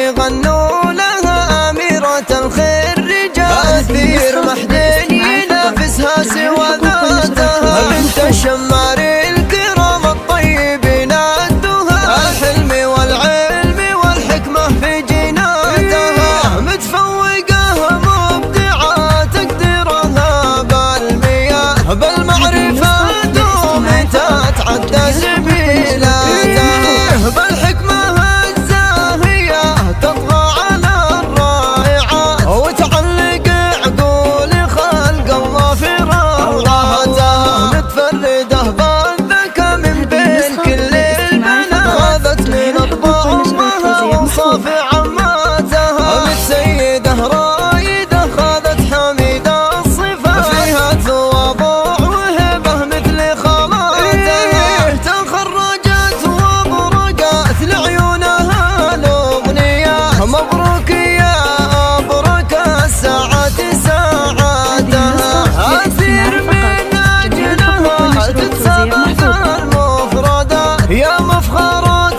غنوا لها أميرة الخير رجال كثير محد ينافسها سوى ذاتها بنت الشمار الكرام الطيبين الدهى الحلم والعلم والحكمة في جيناتها متفوقة مبدعة تقديرها بالمياه بالمعرفة دوم تتعدى زميلاتها بالحكمة الزاهية تطغى على الرائعات وتعلق عقول خلق الله في روعاتها متفردة بالذكاء من بين كل البنات ذات من أطباع أمها وصاف عماتها متسيدة رايدة خاذت حميدة الصفات فيها تواضع وهبة مثل خالاتها تخرجت وبرقت لعيونها الأغنيات مبروك يا أبرك الساعات ساعاتها أثير من أجلها تتسابق المفردات يا مفخرة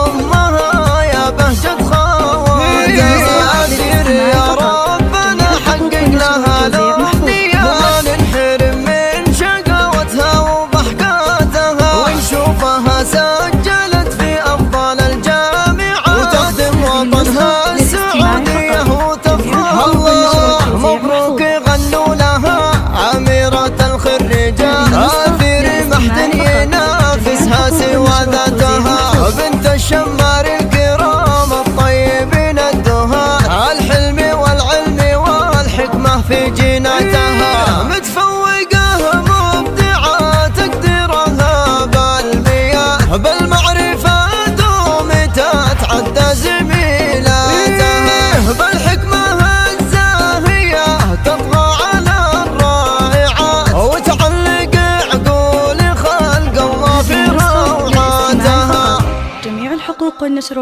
أمها يا بهجة خواتها أثير يا ربنا حقق لها الأمنية ما ننحرم من شقاوتها وضحكاتها ونشوفها سجلت في أفضل الجامعات وتخدم وطنها السعودية وتفرح الله مبروك غنوا لها أميرة الخريجات أثير محد ينافسها سوى ذاتها بنت الشمار الكرام الطيبين الدهى الحلم والعلم والحكمة في جيناتها متفوقة مبدعة تقديرها بالمياه بالمعرفة دوم تتعدى زميلاتها بالحكمة الزاهية تطغى على الرائعات وتعلق عقول خلق الله في روعاتها. جميع الحقوق والنشر